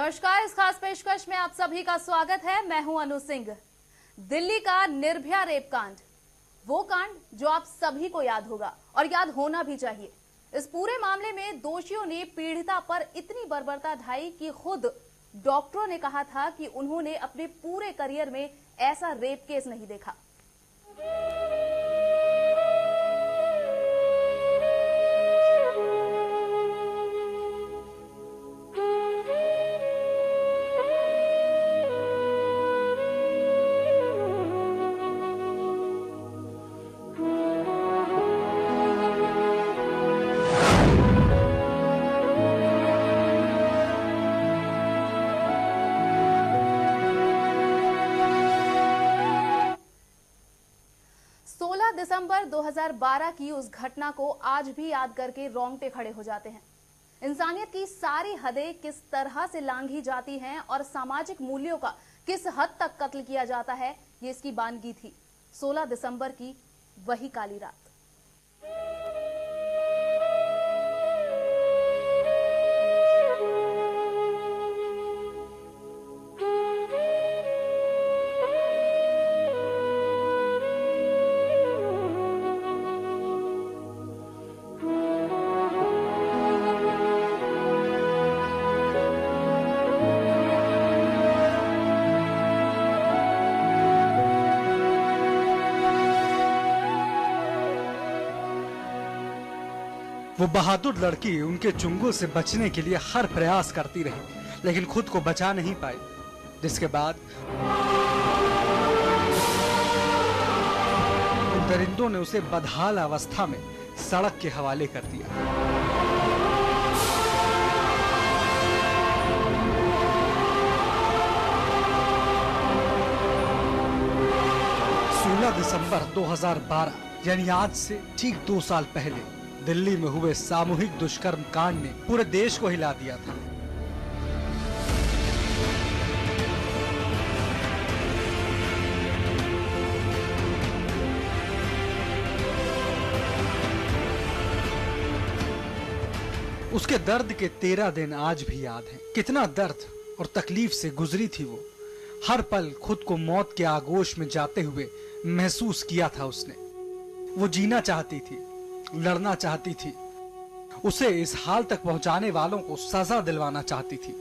नमस्कार, इस खास पेशकश में आप सभी का स्वागत है। मैं हूं अनु सिंह। दिल्ली का निर्भया रेप कांड, वो कांड जो आप सभी को याद होगा और याद होना भी चाहिए। इस पूरे मामले में दोषियों ने पीड़िता पर इतनी बर्बरता ढाई कि खुद डॉक्टरों ने कहा था कि उन्होंने अपने पूरे करियर में ऐसा रेप केस नहीं देखा। दिसंबर 2012 की उस घटना को आज भी याद करके रोंगटे खड़े हो जाते हैं। इंसानियत की सारी हदें किस तरह से लांघी जाती हैं और सामाजिक मूल्यों का किस हद तक कत्ल किया जाता है, ये इसकी बानगी थी। 16 दिसंबर की वही काली रात। वो बहादुर लड़की उनके चुंगल से बचने के लिए हर प्रयास करती रही, लेकिन खुद को बचा नहीं पाई, जिसके बाद उन दरिंदों ने उसे बदहाल अवस्था में सड़क के हवाले कर दिया। दिसंबर 2012 यानी आज से ठीक 2 साल पहले दिल्ली में हुए सामूहिक दुष्कर्म कांड ने पूरे देश को हिला दिया था। उसके दर्द के 13 दिन आज भी याद हैं। कितना दर्द और तकलीफ से गुजरी थी वो। हर पल खुद को मौत के आगोश में जाते हुए महसूस किया था उसने। वो जीना चाहती थी, लड़ना चाहती थी, उसे इस हाल तक पहुंचाने वालों को सजा दिलवाना चाहती थी,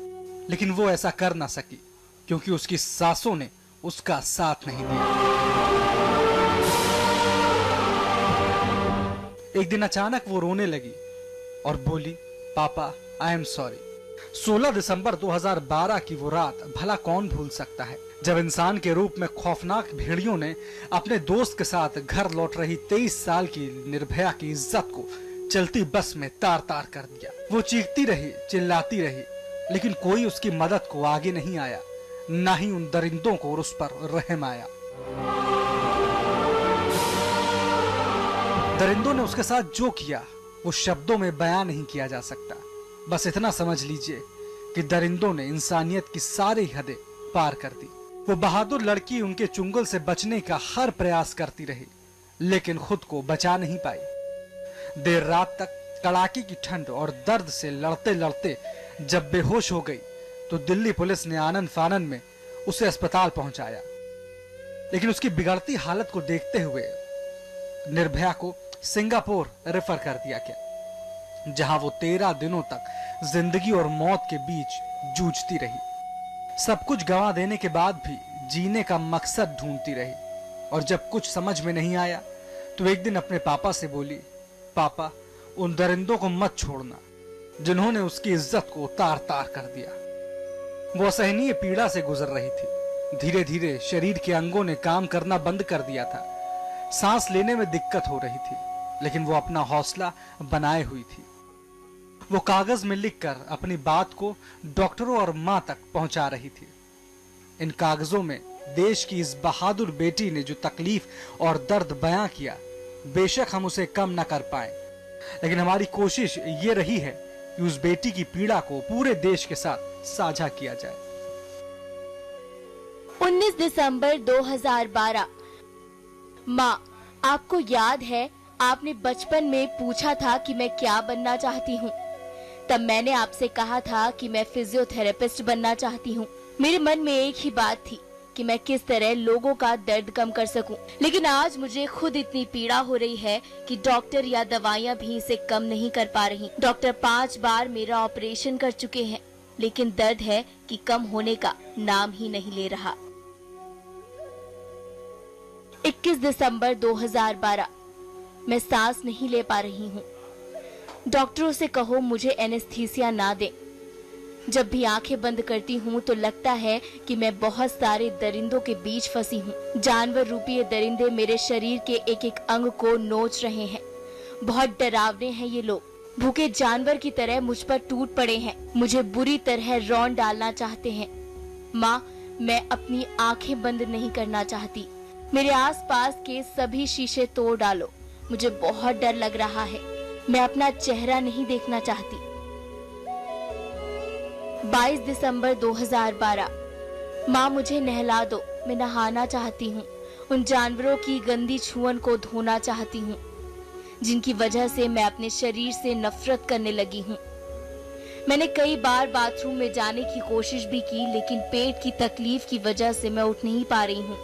लेकिन वो ऐसा कर ना सकी क्योंकि उसकी सासों ने उसका साथ नहीं दिया। एक दिन अचानक वो रोने लगी और बोली, पापा आई एम सॉरी। 16 दिसंबर 2012 की वो रात भला कौन भूल सकता है, जब इंसान के रूप में खौफनाक भेड़ियों ने अपने दोस्त के साथ घर लौट रही 23 साल की निर्भया की इज्जत को चलती बस में तार तार कर दिया। वो चीखती रही, चिल्लाती रही, लेकिन कोई उसकी मदद को आगे नहीं आया, ना ही उन दरिंदों को और उस पर रहम आया। दरिंदों ने उसके साथ जो किया वो शब्दों में बयान नहीं किया जा सकता। बस इतना समझ लीजिए कि दरिंदों ने इंसानियत की सारी हदें पार कर दी। वो बहादुर लड़की उनके चुंगल से बचने का हर प्रयास करती रही, लेकिन खुद को बचा नहीं पाई। देर रात तक कड़ाके की ठंड और दर्द से लड़ते लड़ते जब बेहोश हो गई तो दिल्ली पुलिस ने आनन फानन में उसे अस्पताल पहुंचाया, लेकिन उसकी बिगड़ती हालत को देखते हुए निर्भया को सिंगापुर रेफर कर दिया गया, जहां वो 13 दिनों तक जिंदगी और मौत के बीच जूझती रही। सब कुछ गंवा देने के बाद भी जीने का मकसद ढूंढती रही, और जब कुछ समझ में नहीं आया तो एक दिन अपने पापा से बोली, पापा उन दरिंदों को मत छोड़ना जिन्होंने उसकी इज्जत को तार तार कर दिया। वो असहनीय पीड़ा से गुजर रही थी। धीरे धीरे शरीर के अंगों ने काम करना बंद कर दिया था। सांस लेने में दिक्कत हो रही थी, लेकिन वो अपना हौसला बनाए हुई थी। वो कागज में लिखकर अपनी बात को डॉक्टरों और मां तक पहुंचा रही थी। इन कागजों में देश की इस बहादुर बेटी ने जो तकलीफ और दर्द बयां किया, बेशक हम उसे कम न कर पाए, लेकिन हमारी कोशिश ये रही है कि उस बेटी की पीड़ा को पूरे देश के साथ साझा किया जाए। 19 दिसंबर 2012। माँ, आपको याद है आपने बचपन में पूछा था कि मैं क्या बनना चाहती हूँ। तब मैंने आपसे कहा था कि मैं फिजियोथेरेपिस्ट बनना चाहती हूँ। मेरे मन में एक ही बात थी कि मैं किस तरह लोगों का दर्द कम कर सकूं। लेकिन आज मुझे खुद इतनी पीड़ा हो रही है कि डॉक्टर या दवाइयाँ भी इसे कम नहीं कर पा रही। डॉक्टर 5 बार मेरा ऑपरेशन कर चुके हैं, लेकिन दर्द है कि कम होने का नाम ही नहीं ले रहा। 21 दिसंबर 2012। मैं सांस नहीं ले पा रही हूँ। डॉक्टरों से कहो मुझे एनेस्थीसिया ना दे। जब भी आंखें बंद करती हूँ तो लगता है कि मैं बहुत सारे दरिंदों के बीच फंसी हूँ। जानवर रूपी ये दरिंदे मेरे शरीर के एक एक अंग को नोच रहे हैं। बहुत डरावने हैं ये लोग। भूखे जानवर की तरह मुझ पर टूट पड़े हैं। मुझे बुरी तरह रौंद डालना चाहते हैं। माँ, मैं अपनी आंखें बंद नहीं करना चाहती। मेरे आसपास के सभी शीशे तोड़ डालो। मुझे बहुत डर लग रहा है। मैं अपना चेहरा नहीं देखना चाहती। 22 दिसंबर 2012। माँ, मुझे नहला दो। मैं नहाना चाहती हूँ। उन जानवरों की गंदी छुअन को धोना चाहती हूँ जिनकी वजह से मैं अपने शरीर से नफरत करने लगी हूँ। मैंने कई बार बाथरूम में जाने की कोशिश भी की, लेकिन पेट की तकलीफ की वजह से मैं उठ नहीं पा रही हूँ।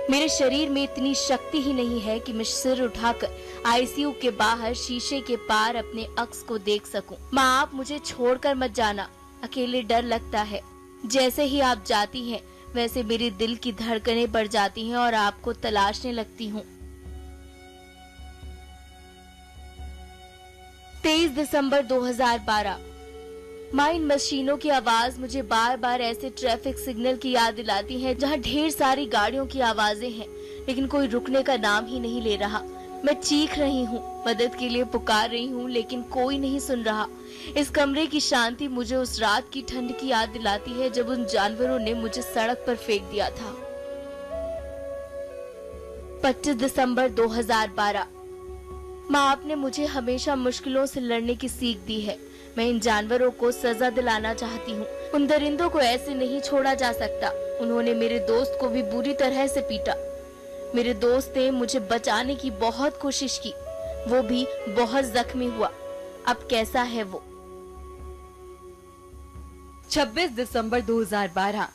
मेरे शरीर में इतनी शक्ति ही नहीं है कि मैं सिर उठाकर आईसीयू के बाहर शीशे के पार अपने अक्स को देख सकूं। माँ, आप मुझे छोड़कर मत जाना। अकेले डर लगता है। जैसे ही आप जाती हैं, वैसे मेरे दिल की धड़कनें बढ़ जाती हैं और आपको तलाशने लगती हूँ। 23 दिसंबर 2012। माँ, इन मशीनों की आवाज मुझे बार बार ऐसे ट्रैफिक सिग्नल की याद दिलाती है जहाँ ढेर सारी गाड़ियों की आवाजें हैं, लेकिन कोई रुकने का नाम ही नहीं ले रहा। मैं चीख रही हूँ, मदद के लिए पुकार रही हूँ, लेकिन कोई नहीं सुन रहा। इस कमरे की शांति मुझे उस रात की ठंड की याद दिलाती है जब उन जानवरों ने मुझे सड़क पर फेंक दिया था। 25 दिसंबर 2012। माँ, आपने मुझे हमेशा मुश्किलों से लड़ने की सीख दी है। मैं इन जानवरों को सजा दिलाना चाहती हूँ। उन दरिंदों को ऐसे नहीं छोड़ा जा सकता। उन्होंने मेरे दोस्त को भी बुरी तरह से पीटा। मेरे दोस्त ने मुझे बचाने की बहुत कोशिश की, वो भी बहुत जख्मी हुआ। अब कैसा है वो? 26 दिसंबर 2012।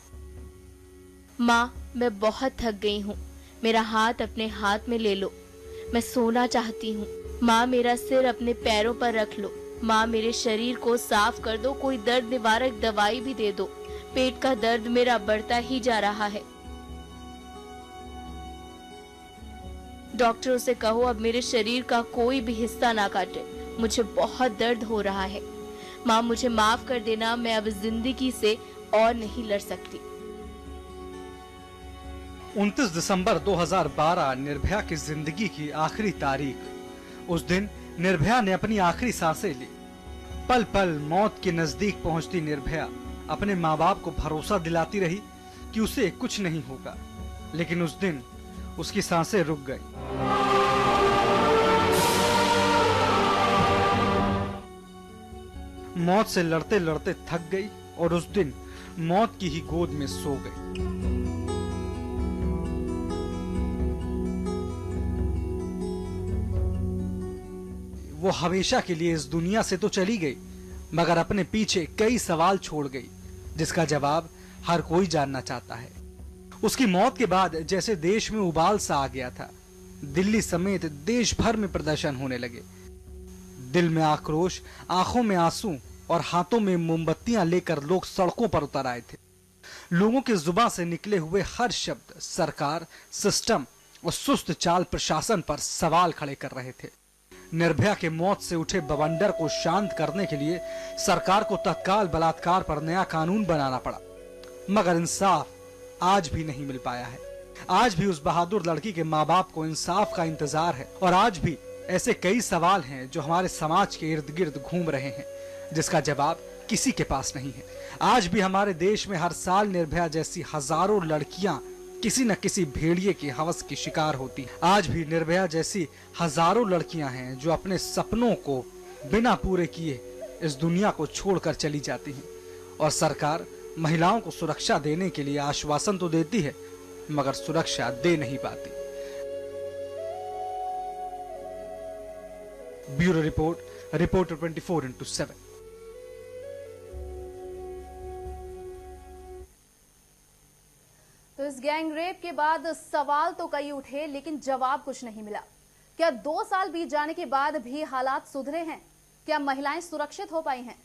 माँ, मैं बहुत थक गई हूँ। मेरा हाथ अपने हाथ में ले लो। मैं सोना चाहती हूँ। माँ, मेरा सिर अपने पैरों पर रख लो। माँ, मेरे शरीर को साफ कर दो। कोई दर्द निवारक दवाई भी दे दो। पेट का दर्द मेरा बढ़ता ही जा रहा है। डॉक्टरों से कहो अब मेरे शरीर का कोई भी हिस्सा ना काटे। मुझे बहुत दर्द हो रहा है। माँ, मुझे माफ कर देना। मैं अब जिंदगी से और नहीं लड़ सकती। 29 दिसंबर 2012 निर्भया की जिंदगी की आखिरी तारीख। उस दिन निर्भया ने अपनी आखिरी सांसें ली। पल पल मौत के नजदीक पहुंचती निर्भया अपने माँ बाप को भरोसा दिलाती रही कि उसे कुछ नहीं होगा, लेकिन उस दिन उसकी सांसें रुक गई। मौत से लड़ते लड़ते थक गई और उस दिन मौत की ही गोद में सो गई। वो हमेशा के लिए इस दुनिया से तो चली गई, मगर अपने पीछे कई सवाल छोड़ गई जिसका जवाब हर कोई जानना चाहता है। उसकी मौत के बाद जैसे देश में उबाल सा आ गया था। दिल्ली समेत देश भर में प्रदर्शन होने लगे। दिल में आक्रोश, आंखों में आंसू और हाथों में मोमबत्तियां लेकर लोग सड़कों पर उतर आए थे। लोगों की जुबान से निकले हुए हर शब्द सरकार, सिस्टम और सुस्त चाल प्रशासन पर सवाल खड़े कर रहे थे। निर्भया के मौत से उठे बवंडर को शांत करने के लिए सरकार को तत्काल बलात्कार पर नया कानून बनाना पड़ा, मगर इंसाफ आज भी नहीं मिल पाया है। आज भी उस बहादुर लड़की के माँ बाप को इंसाफ का इंतजार है और आज भी ऐसे कई सवाल हैं जो हमारे समाज के इर्द गिर्द घूम रहे हैं जिसका जवाब किसी के पास नहीं है। आज भी हमारे देश में हर साल निर्भया जैसी हजारों लड़कियां किसी न किसी भेड़िए की हवस की शिकार होती हैं। आज भी निर्भया जैसी हजारों लड़कियां हैं जो अपने सपनों को बिना पूरे किए इस दुनिया को छोड़कर चली जाती हैं और सरकार महिलाओं को सुरक्षा देने के लिए आश्वासन तो देती है मगर सुरक्षा दे नहीं पाती। Bureau report, reporter 24x7। तो इस गैंग रेप के बाद सवाल तो कई उठे, लेकिन जवाब कुछ नहीं मिला। क्या 2 साल बीत जाने के बाद भी हालात सुधरे हैं? क्या महिलाएं सुरक्षित हो पाई हैं?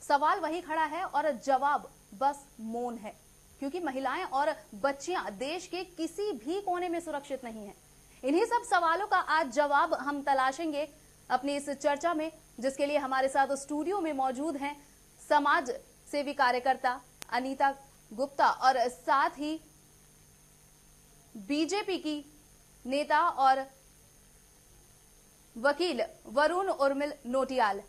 सवाल वही खड़ा है और जवाब बस मौन है, क्योंकि महिलाएं और बच्चियां देश के किसी भी कोने में सुरक्षित नहीं हैं। इन्हीं सब सवालों का आज जवाब हम तलाशेंगे अपनी इस चर्चा में, जिसके लिए हमारे साथ स्टूडियो में मौजूद हैं समाज सेवी कार्यकर्ता अनीता गुप्ता और साथ ही बीजेपी की नेता और वकील वरुण उर्मिल नोटियाल।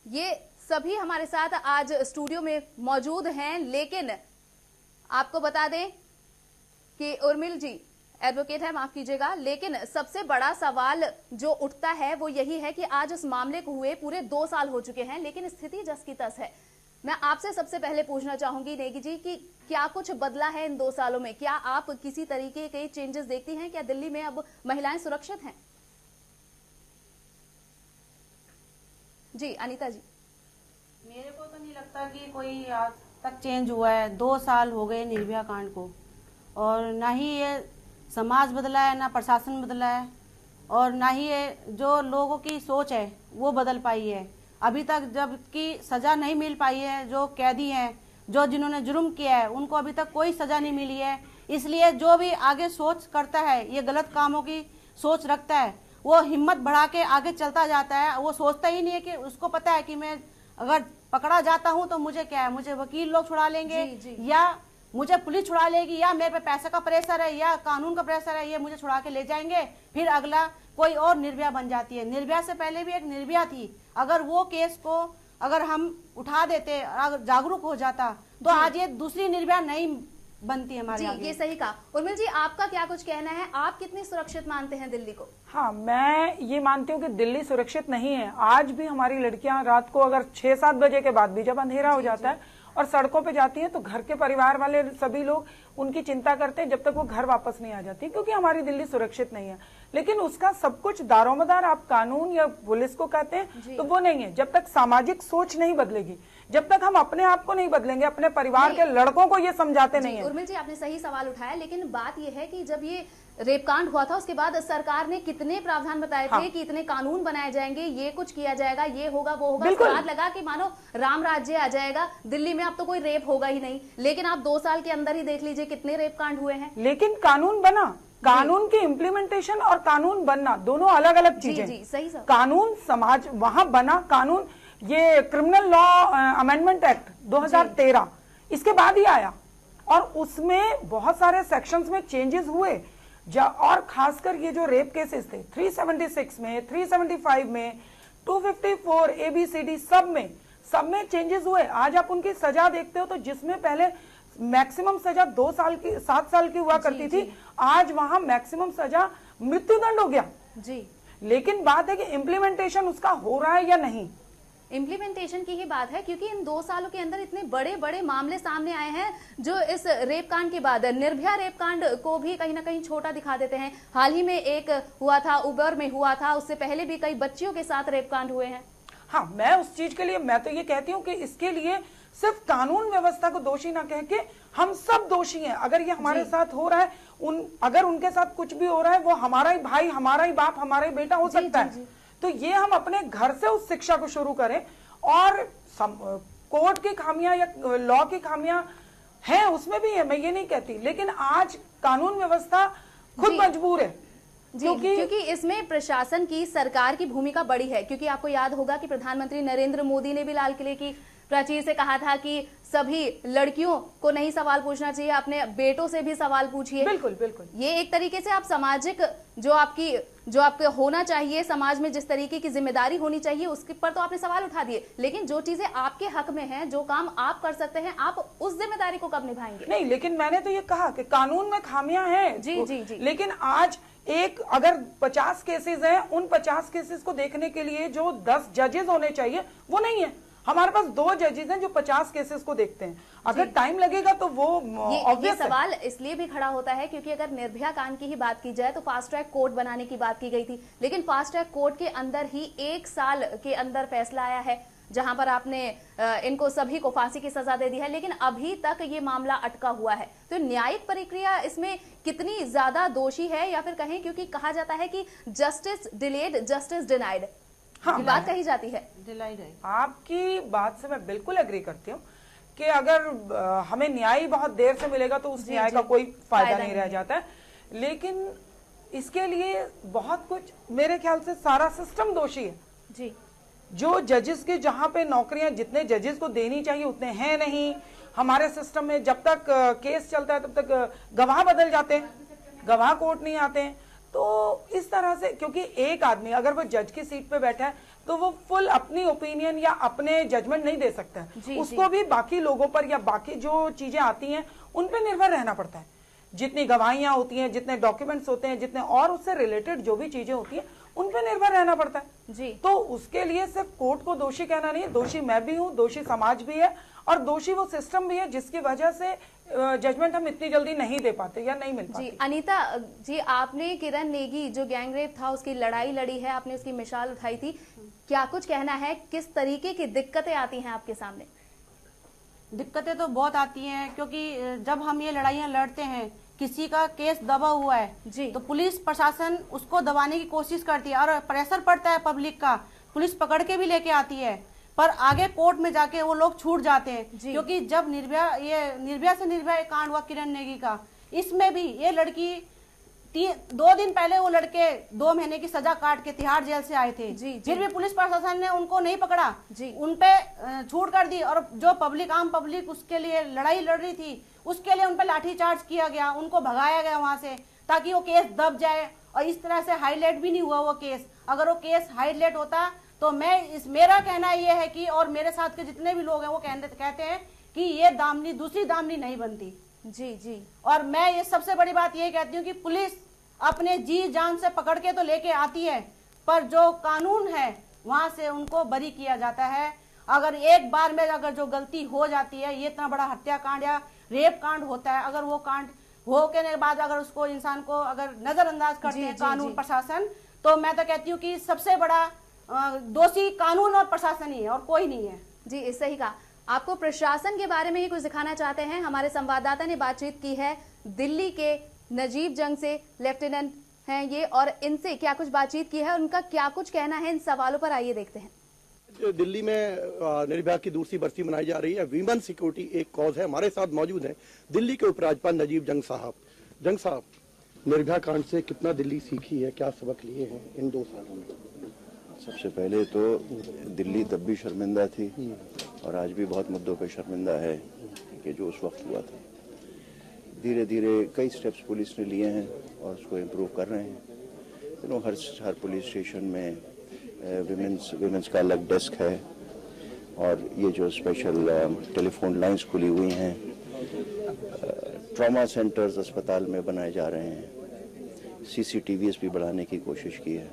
ये सभी हमारे साथ आज स्टूडियो में मौजूद हैं, लेकिन आपको बता दें कि उर्मिल जी एडवोकेट है, माफ कीजिएगा, लेकिन सबसे बड़ा सवाल जो उठता है वो यही है कि आज इस मामले को हुए पूरे 2 साल हो चुके हैं, लेकिन स्थिति जस की तस है। मैं आपसे सबसे पहले पूछना चाहूंगी नेगी जी कि क्या कुछ बदला है इन 2 सालों में? क्या आप किसी तरीके के चेंजेस देखती हैं? क्या दिल्ली में अब महिलाएं सुरक्षित हैं? जी अनीता जी। मेरे को तो नहीं लगता कि कोई आज तक चेंज हुआ है। 2 साल हो गए निर्भया कांड को, और ना ही ये समाज बदला है, ना प्रशासन बदला है, और ना ही ये जो लोगों की सोच है वो बदल पाई है। अभी तक जबकि सजा नहीं मिल पाई है, जो कैदी हैं, जो जिन्होंने जुर्म किया है, उनको अभी तक कोई सजा नहीं मिली है। इसलिए जो भी आगे सोच करता है, ये गलत कामों की सोच रखता है, वो हिम्मत बढ़ा के आगे चलता जाता है। वो सोचता ही नहीं है कि उसको पता है कि मैं अगर पकड़ा जाता हूं तो मुझे क्या है, मुझे वकील लोग छुड़ा लेंगे, या मुझे पुलिस छुड़ा लेगी, या मेरे पे पैसे का प्रेशर है, या कानून का प्रेशर है, ये मुझे छुड़ा के ले जाएंगे। फिर अगला कोई और निर्भया बन जाती है। निर्भया से पहले भी एक निर्भया थी। अगर वो केस को अगर हम उठा देते, अगर जागरूक हो जाता, तो आज ये दूसरी निर्भया नहीं बनती हमारे आगे। ये सही कहा। उर्मिल जी, आपका क्या कुछ कहना है? आप कितनी सुरक्षित मानते हैं दिल्ली को? हाँ, मैं ये मानती हूँ कि दिल्ली सुरक्षित नहीं है। आज भी हमारी लड़कियां रात को अगर 6-7 बजे के बाद भी, जब अंधेरा हो जाता है और सड़कों पे जाती हैं, तो घर के परिवार वाले सभी लोग उनकी चिंता करते हैं जब तक वो घर वापस नहीं आ जाती, क्योंकि हमारी दिल्ली सुरक्षित नहीं है। लेकिन उसका सब कुछ दारोमदार आप कानून या पुलिस को कहते हैं, तो वो नहीं है। जब तक सामाजिक सोच नहीं बदलेगी, जब तक हम अपने आप को नहीं बदलेंगे, अपने परिवार के लड़कों को ये समझाते नहीं है। उर्मिल जी, आपने सही सवाल उठाया, लेकिन बात यह है कि जब ये रेप कांड हुआ था उसके बाद सरकार ने कितने प्रावधान बताए थे कि इतने कानून बनाए जाएंगे, ये कुछ किया जाएगा, ये होगा वो होगा, स्वाद लगा कि मानो राम राज्य आ जाएगा दिल्ली में, अब तो कोई रेप होगा ही नहीं। लेकिन आप 2 साल के अंदर ही देख लीजिए कितने रेप कांड हुए हैं। लेकिन कानून बना, कानून की इम्प्लीमेंटेशन और कानून बनना दोनों अलग अलग चीजें। जी, सही सर। कानून समाज वहां बना, कानून ये क्रिमिनल लॉ अमेंडमेंट एक्ट 2013 इसके बाद ही आया, और उसमें बहुत सारे सेक्शंस में चेंजेस हुए। और खासकर ये जो रेप केसेस थे 376 में, 375 में, 254 ABCD सब में चेंजेस हुए। आज आप उनकी सजा देखते हो तो जिसमें पहले मैक्सिमम सजा 2 साल की 7 साल की हुआ करती थी, आज वहां मैक्सिमम सजा मृत्युदंड हो गया जी। लेकिन बात है कि इम्प्लीमेंटेशन उसका हो रहा है या नहीं। इम्प्लीमेंटेशन की ही बात है, क्योंकि इन 2 सालों के अंदर इतने बड़े बड़े मामले सामने आए हैं जो इस रेप कांड के बाद, निर्भया रेप कांड को भी कहीं ना कहीं छोटा दिखा देते हैं। हाल ही में एक हुआ था, उबर में हुआ था, उससे पहले भी कई बच्चियों के साथ रेप कांड हुए हैं। हाँ, मैं उस चीज के लिए मैं तो ये कहती हूँ कि इसके लिए सिर्फ कानून व्यवस्था को दोषी ना कह के हम सब दोषी हैं। अगर ये हमारे साथ हो रहा है, अगर उनके साथ कुछ भी हो रहा है, वो हमारा ही भाई, हमारा ही बाप, हमारा ही बेटा हो सकता है। तो ये हम अपने घर से उस शिक्षा को शुरू करें। और कोर्ट की खामियां या लॉ की खामियां हैं, उसमें भी है, मैं ये नहीं कहती, लेकिन आज कानून व्यवस्था खुद मजबूर है। क्योंकि इसमें प्रशासन की, सरकार की भूमिका बड़ी है। क्योंकि आपको याद होगा कि प्रधानमंत्री नरेंद्र मोदी ने भी लाल किले की प्राचीर से कहा था कि सभी लड़कियों को नहीं सवाल पूछना चाहिए, अपने बेटों से भी सवाल पूछिए। बिल्कुल बिल्कुल। ये एक तरीके से आप सामाजिक जो आपके होना चाहिए, समाज में जिस तरीके की जिम्मेदारी होनी चाहिए, उसके पर तो आपने सवाल उठा दिए। लेकिन जो चीजें आपके हक में हैं, जो काम आप कर सकते हैं, आप उस जिम्मेदारी को कब निभाएंगे? नहीं, लेकिन मैंने तो ये कहा कि कानून में खामियां हैं। जी। लेकिन आज अगर 50 केसेस हैं, उन 50 केसेस को देखने के लिए जो 10 जजेस होने चाहिए वो नहीं है। हमारे पास 2 जजेस हैं जो 50 केसेस को देखते हैं। अगर टाइम लगेगा तो वो ये सवाल इसलिए भी खड़ा होता है क्योंकि अगर निर्भया कांड की ही बात की जाए तो फास्ट ट्रैक कोर्ट बनाने की बात की गई थी, लेकिन फास्ट ट्रैक कोर्ट के अंदर ही 1 साल के अंदर फैसला आया है। जहां पर आपने इनको सभी को फांसी की सजा दे दी है, लेकिन अभी तक ये मामला अटका हुआ है। तो न्यायिक प्रक्रिया इसमें कितनी ज्यादा दोषी है, या फिर कहें, क्योंकि कहा जाता है कि जस्टिस डिलेड जस्टिस डिनाइड, हाँ, ये बात कही जाती है। डिलाइड है। आपकी बात से मैं बिल्कुल एग्री करती हूँ कि अगर हमें न्याय बहुत देर से मिलेगा तो उस न्याय का कोई फायदा नहीं रह जाता है, लेकिन इसके लिए बहुत कुछ, मेरे ख्याल से सारा सिस्टम दोषी है जी। जो जजेस के जहां पे नौकरियां जितने जजेस को देनी चाहिए उतने हैं नहीं। हमारे सिस्टम में जब तक केस चलता है तब तक गवाह बदल जाते हैं, गवाह कोर्ट नहीं आते हैं। तो इस तरह से, क्योंकि एक आदमी अगर वो जज की सीट पे बैठा है तो वो फुल अपनी ओपिनियन या अपने जजमेंट नहीं दे सकता है, उसको भी बाकी लोगों पर या बाकी जो चीजें आती हैं उन पे निर्भर रहना पड़ता है। जितनी गवाहियां होती हैं, जितने डॉक्यूमेंट्स होते हैं, जितने और उससे रिलेटेड जो भी चीजें होती हैं उन पे निर्भर रहना पड़ता है जी। तो उसके लिए सिर्फ कोर्ट को दोषी कहना नहीं है, दोषी मैं भी हूँ, दोषी समाज भी है और दोषी वो सिस्टम भी है जिसकी वजह से जजमेंट हम इतनी जल्दी नहीं दे पाते या नहीं मिल पाती। जी अनीता जी, आपने किरण नेगी जो गैंगरेप था उसकी लड़ाई लड़ी है, आपने उसकी मिसाल उठाई थी, क्या कुछ कहना है, किस तरीके की दिक्कतें आती हैं आपके सामने? दिक्कतें तो बहुत आती हैं, क्योंकि जब हम ये लड़ाइयाँ लड़ते हैं, किसी का केस दबा हुआ है जी, तो पुलिस प्रशासन उसको दबाने की कोशिश करती है और प्रेशर पड़ता है पब्लिक का, पुलिस पकड़ के भी लेके आती है, पर आगे कोर्ट में जाके वो लोग छूट जाते हैं। क्योंकि जब निर्भया से निर्भया कांड हुआ किरण नेगी का, इसमें भी ये लड़की 2 दिन पहले वो लड़के 2 महीने की सजा काट के तिहाड़ जेल से आए थे, फिर भी पुलिस प्रशासन ने उनको नहीं पकड़ा, उनपे छूट कर दी। और जो पब्लिक, आम पब्लिक उसके लिए लड़ाई लड़ रही थी, उसके लिए उनपे लाठीचार्ज किया गया, उनको भगाया गया वहां से ताकि वो केस दब जाए। और इस तरह से हाईलाइट भी नहीं हुआ वो केस। अगर वो केस हाईलाइट होता तो मेरा कहना ये है कि, और मेरे साथ के जितने भी लोग हैं वो कहते हैं कि ये दामनी दूसरी दामनी नहीं बनती। जी जी। और मैं ये सबसे बड़ी बात ये कहती हूँ कि पुलिस अपने जी जान से पकड़ के तो लेके आती है, पर जो कानून है वहां से उनको बरी किया जाता है। अगर एक बार में अगर जो गलती हो जाती है, ये इतना बड़ा हत्याकांड या रेप कांड होता है, अगर वो कांड होने के बाद अगर उसको इंसान को अगर नजरअंदाज करते हैं कानून प्रशासन, तो मैं तो कहती हूँ कि सबसे बड़ा दोषी कानून और प्रशासन ही है और कोई नहीं है। जी सही कहा। आपको प्रशासन के बारे में ही कुछ दिखाना चाहते हैं, हमारे संवाददाता ने बातचीत की है दिल्ली के नजीब जंग से, लेफ्टिनेंट हैं ये, और इनसे क्या कुछ बातचीत की है, उनका क्या कुछ कहना है इन सवालों पर, आइए देखते हैं। दिल्ली में निर्भया की दूसरी बरसी मनाई जा रही है। वीमेन सिक्योरिटी एक कॉज है। हमारे साथ मौजूद हैं दिल्ली के उपराज्यपाल नजीब जंग साहब। जंग साहब, निर्भया कांड से कितना दिल्ली सीखी है, क्या सबक लिए हैं इन 2 सालों में? सबसे पहले तो दिल्ली तब भी शर्मिंदा थी और आज भी बहुत मुद्दों पे शर्मिंदा है कि जो उस वक्त हुआ था। धीरे धीरे कई स्टेप्स पुलिस ने लिए हैं और उसको इम्प्रूव कर रहे हैं। हर पुलिस स्टेशन में विमेंस का अलग डेस्क है और ये जो स्पेशल टेलीफोन लाइंस खुली हुई हैं, ट्रॉमा सेंटर्स अस्पताल में बनाए जा रहे हैं, CCTVs भी बढ़ाने की कोशिश की है।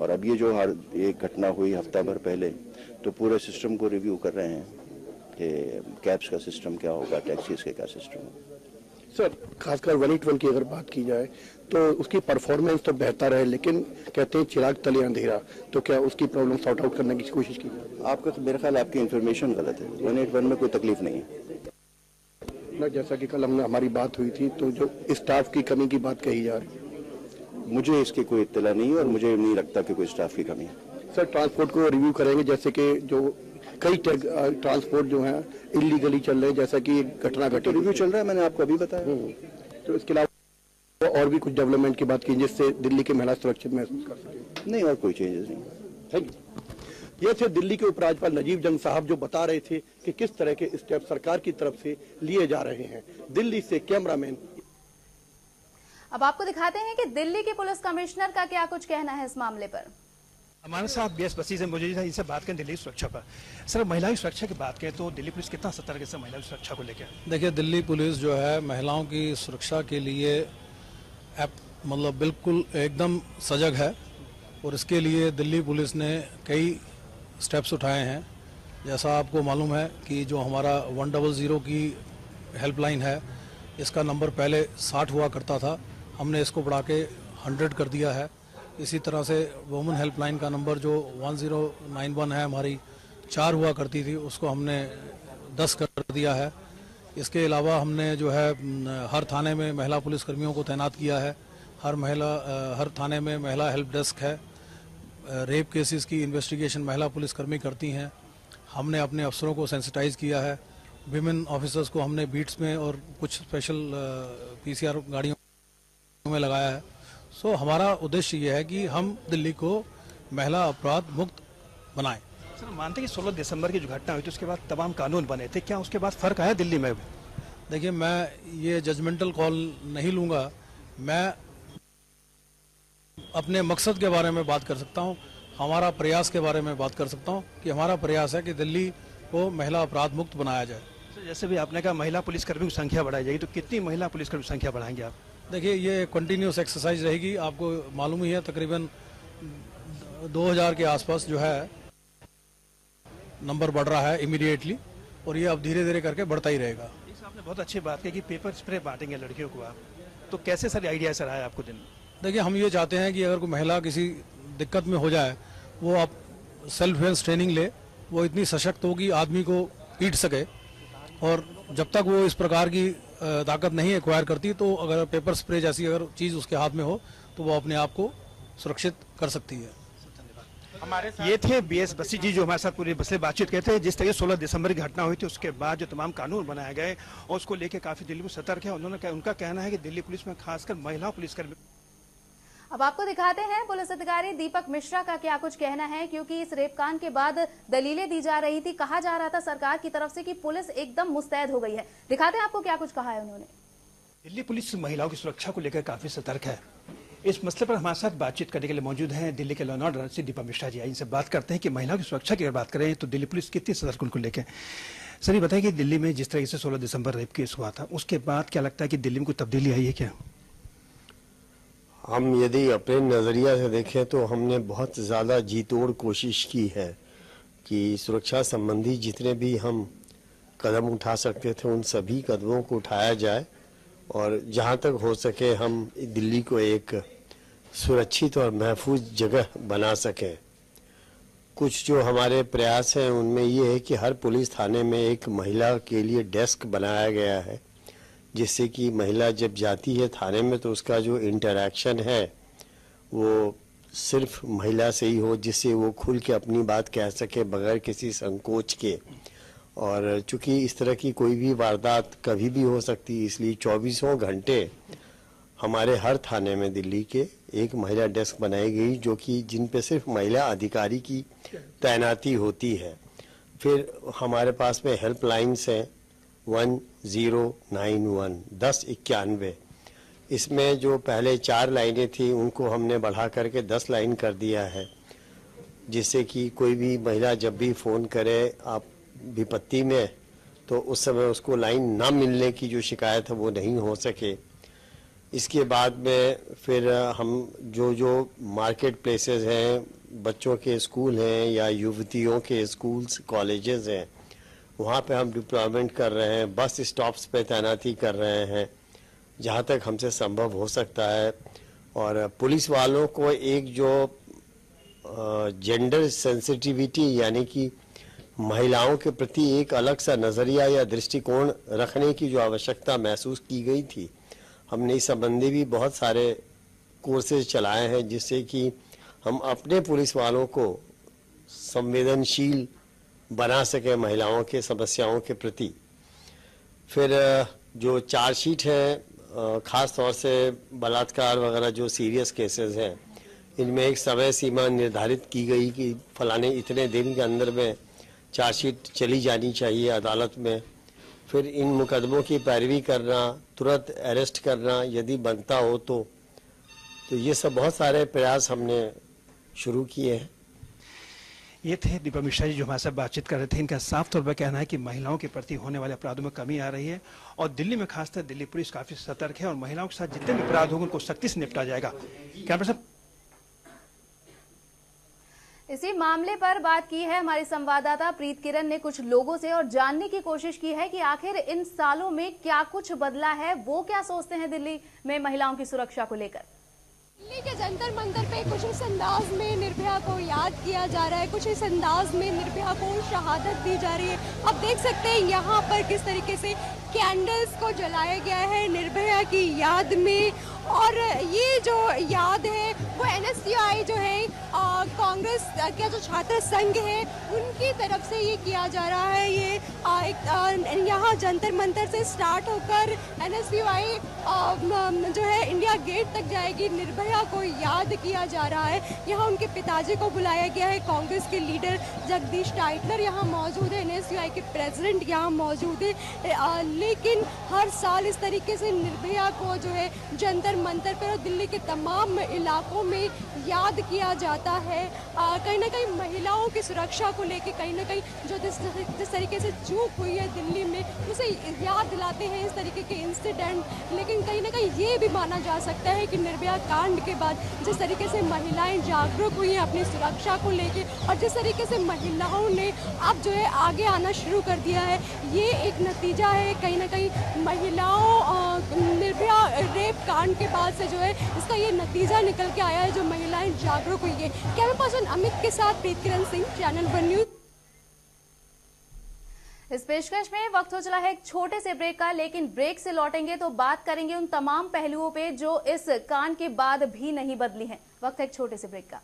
और अब ये जो एक घटना हुई हफ्ता भर पहले, तो पूरे सिस्टम को रिव्यू कर रहे हैं कि कैब्स का सिस्टम क्या होगा, टैक्सीज का क्या सिस्टम होगा। सर, खासकर 181 की अगर बात की जाए तो उसकी परफॉर्मेंस तो बेहतर है, लेकिन कहते हैं चिराग तले अंधेरा, तो क्या उसकी प्रॉब्लम सॉर्ट आउट करने की कोशिश की जाए? आपका मेरे ख्याल आपकी इन्फॉर्मेशन गलत है। 181 में कोई तकलीफ नहीं है ना। जैसा कि कल हमारी बात हुई थी, तो जो स्टाफ की कमी की बात कही जा रही है, मुझे इसकी कोई इत्तला नहीं है और मुझे नहीं लगता कि कोई स्टाफ की कमी है। सर, ट्रांसपोर्ट को रिव्यू करेंगे, जैसे कि जो कई ट्रांसपोर्ट जो है इलीगली चल रहे हैं, जैसा कि घटना घटी, रिव्यू चल रहा है, मैंने आपको अभी बताया। तो इसके अलावा और भी कुछ डेवलपमेंट की बात की जिससे दिल्ली की महिला सुरक्षित महसूस कर सके? नहीं, और कोई चेंजेस नहीं। Thank you. ये थे दिल्ली के उपराज्यपाल नजीब जंग साहब जो बता रहे थे कि किस तरह के स्टेप सरकार की तरफ से लिए जा रहे हैं। दिल्ली से कैमरामैन। अब आपको दिखाते हैं कि दिल्ली के पुलिस कमिश्नर का क्या कुछ कहना है इस मामले पर। हमारे साथ बीएस बसी से मुझे इनसे बात करें दिल्ली सुरक्षा पर। सर, महिला की सुरक्षा की बात करें तो दिल्ली पुलिस कितना सतर्क है महिला की सुरक्षा को लेकर? देखिए, दिल्ली पुलिस जो है महिलाओं की सुरक्षा के लिए मतलब बिल्कुल एकदम सजग है और इसके लिए दिल्ली पुलिस ने कई स्टेप्स उठाए हैं। जैसा आपको मालूम है कि जो हमारा 100 की हेल्पलाइन है, इसका नंबर पहले 60 हुआ करता था, हमने इसको बढ़ा के 100 कर दिया है। इसी तरह से वुमेन हेल्पलाइन का नंबर जो 1091 है हमारी, 4 हुआ करती थी उसको हमने 10 कर दिया है। इसके अलावा हमने जो है हर थाने में महिला पुलिसकर्मियों को तैनात किया है। हर थाने में महिला हेल्प डेस्क है। रेप केसेस की इन्वेस्टिगेशन महिला पुलिसकर्मी करती हैं। हमने अपने अफसरों को सेंसिटाइज किया है। विमेन ऑफिसर्स को हमने बीट्स में और कुछ स्पेशल पीसीआर गाड़ियों में लगाया है। सो हमारा उद्देश्य ये है कि हम दिल्ली को महिला अपराध मुक्त बनाएं। सर मानते हैं कि 16 दिसंबर की जो घटना हुई थी उसके बाद तमाम कानून बने थे, क्या उसके बाद फर्क आया दिल्ली में? देखिए, मैं ये जजमेंटल कॉल नहीं लूँगा। मैं अपने मकसद के बारे में बात कर सकता हूँ, हमारा प्रयास के बारे में बात कर सकता हूँ कि हमारा प्रयास है कि दिल्ली को महिला अपराध मुक्त बनाया जाए। जैसे भी आपने कहा महिला पुलिसकर्मियों की संख्या बढ़ाई जाएगी, तो कितनी महिला पुलिसकर्मी की संख्या बढ़ाएंगे आप? देखिए, ये कंटिन्यूस एक्सरसाइज रहेगी। आपको मालूम ही है तकरीबन 2000 के आसपास जो है नंबर बढ़ रहा है इमीडिएटली, और ये अब धीरे धीरे करके बढ़ता ही रहेगा। आपने बहुत अच्छी बात की कि पेपर स्प्रे बांटेंगे लड़कियों को आप, तो कैसे सर आइडिया सर आया आपको दिन? देखिए, हम ये चाहते हैं कि अगर कोई महिला किसी दिक्कत में हो जाए, वो आप सेल्फ डिफेंस ट्रेनिंग ले, वो इतनी सशक्त हो कि आदमी को पीट सके, और जब तक वो इस प्रकार की ताकत नहीं एक्वायर करती, तो अगर पेपर स्प्रे जैसी अगर चीज़ उसके हाथ में हो तो वो अपने आप को सुरक्षित कर सकती है। ये थे बीएस बसी जी जो हमारे साथ पूरी बस बातचीत करते हैं। जिस तरह 16 दिसंबर की घटना हुई थी उसके बाद जो तमाम कानून बनाए गए और उसको लेकर काफी दिल्ली में सतर्क है। उनका कहना है कि दिल्ली पुलिस में खासकर महिला पुलिसकर्मी। अब आपको दिखाते हैं पुलिस अधिकारी दीपक मिश्रा का क्या कुछ कहना है, क्योंकि इस रेपकांड के बाद दलीलें दी जा रही थी। कहा जा रहा था सरकार की तरफ से कि पुलिस एकदम मुस्तैद हो गई है। दिखाते हैं आपको क्या कुछ कहा है उन्होंने। दिल्ली पुलिस महिलाओं की सुरक्षा को लेकर काफी सतर्क है। इस मसले पर हमारे साथ बातचीत करने के लिए मौजूद हैं दिल्ली के लॉ एंड ऑर्डर से दीपक मिश्रा जी। इनसे बात करते हैं कि महिलाओं की सुरक्षा की अगर बात करें तो दिल्ली पुलिस कितनी सतर्क उनको लेकर। सर ये बताइए कि दिल्ली में जिस तरह से 16 दिसंबर रेप केस हुआ था, उसके बाद क्या लगता है कि दिल्ली में कोई तब्दीली आई है क्या? हम यदि अपने नज़रिया से देखें तो हमने बहुत ज़्यादा जी तोड़ कोशिश की है कि सुरक्षा संबंधी जितने भी हम कदम उठा सकते थे उन सभी कदमों को उठाया जाए, और जहाँ तक हो सके हम दिल्ली को एक सुरक्षित और महफूज जगह बना सकें। कुछ जो हमारे प्रयास हैं उनमें ये है कि हर पुलिस थाने में एक महिला के लिए डेस्क बनाया गया है, जिससे कि महिला जब जाती है थाने में तो उसका जो इंटरैक्शन है वो सिर्फ महिला से ही हो, जिससे वो खुल के अपनी बात कह सके बगैर किसी संकोच के। और चूंकि इस तरह की कोई भी वारदात कभी भी हो सकती है, इसलिए 24 घंटे हमारे हर थाने में दिल्ली के एक महिला डेस्क बनाई गई, जो कि जिन पे सिर्फ महिला अधिकारी की तैनाती होती है। फिर हमारे पास में हेल्पलाइंस हैं 1091 1091। इसमें जो पहले 4 लाइनें थी उनको हमने बढ़ा करके 10 लाइन कर दिया है, जिससे कि कोई भी महिला जब भी फ़ोन करे आप विपत्ति में, तो उस समय उसको लाइन ना मिलने की जो शिकायत है वो नहीं हो सके। इसके बाद में फिर हम जो मार्केट प्लेसेस हैं, बच्चों के स्कूल हैं या युवतियों के स्कूल्स कॉलेजेस हैं, वहाँ पे हम डिप्लॉयमेंट कर रहे हैं। बस स्टॉप्स पे तैनाती कर रहे हैं जहाँ तक हमसे संभव हो सकता है। और पुलिस वालों को एक जो जेंडर सेंसिटिविटी यानी कि महिलाओं के प्रति एक अलग सा नज़रिया या दृष्टिकोण रखने की जो आवश्यकता महसूस की गई थी, हमने इस संबंधी भी बहुत सारे कोर्सेज चलाए हैं, जिससे कि हम अपने पुलिस वालों को संवेदनशील बना सके महिलाओं के समस्याओं के प्रति। फिर जो चार्जशीट है ख़ास तौर से बलात्कार वगैरह जो सीरियस केसेस हैं, इनमें एक समय सीमा निर्धारित की गई कि फलाने इतने दिन के अंदर में चार्जशीट चली जानी चाहिए अदालत में। फिर इन मुकदमों की पैरवी करना, तुरंत अरेस्ट करना यदि बनता हो तो ये सब बहुत सारे प्रयास हमने शुरू किए हैं। ये थे दीपक मिश्रा जी जो हमारे साथ बातचीत कर रहे थे। इनका साफ तौर पर कहना है कि महिलाओं के प्रति होने वाले अपराधों में कमी आ रही है और दिल्ली में खासकर दिल्ली पुलिस काफी सतर्क है और महिलाओं के साथ जितने भी अपराध होंगे उनको सख्ती से निपटा जाएगा। कैमरा साहब, इसी मामले पर बात की है हमारी संवाददाता प्रीत किरण ने कुछ लोगों से और जानने की कोशिश की है कि आखिर इन सालों में क्या कुछ बदला है, वो क्या सोचते हैं दिल्ली में महिलाओं की सुरक्षा को लेकर। दिल्ली के जंतर मंतर पे कुछ इस अंदाज में निर्भया को याद किया जा रहा है, कुछ इस अंदाज में निर्भया को शहादत दी जा रही है। आप देख सकते हैं यहाँ पर किस तरीके से कैंडल्स को जलाया गया है निर्भया की याद में। और ये जो याद है वो NSUI जो है कांग्रेस का जो छात्र संघ है उनकी तरफ से ये किया जा रहा है। ये यहाँ जंतर मंतर से स्टार्ट होकर NSUI जो है इंडिया गेट तक जाएगी। निर्भया को याद किया जा रहा है। यहाँ उनके पिताजी को बुलाया गया है। कांग्रेस के लीडर जगदीश टाइटलर यहाँ मौजूद है, NSUI के प्रेसिडेंट यहाँ मौजूद है। लेकिन हर साल इस तरीके से निर्भया को जो है जंतर मंतर पर और दिल्ली के तमाम इलाकों में याद किया जाता है। कहीं ना कहीं महिलाओं की सुरक्षा को लेके कहीं ना कहीं जो जिस तरीके से चूक हुई है दिल्ली में उसे याद दिलाते हैं इस तरीके के इंसिडेंट। लेकिन कहीं ना कहीं ये भी माना जा सकता है कि निर्भया कांड के बाद जिस तरीके से महिलाएं जागरूक हुई हैं अपनी सुरक्षा को लेके और जिस तरीके से महिलाओं ने अब जो है आगे आना शुरू कर दिया है, ये एक नतीजा है कहीं ना कहीं महिलाओं निर्भया रेप कांड के बाद से जो है इसका ये नतीजा निकल के आया है जो महिलाएं जागरूक हुई है। कैमरा पर्सन अमित के साथ प्रीत किरण सिंह, चैनल 1 न्यूज। इस पेशकश में वक्त हो चला है एक छोटे से ब्रेक का, लेकिन ब्रेक से लौटेंगे तो बात करेंगे उन तमाम पहलुओं पे जो इस कांड के बाद भी नहीं बदली हैं। वक्त है एक छोटे से ब्रेक का।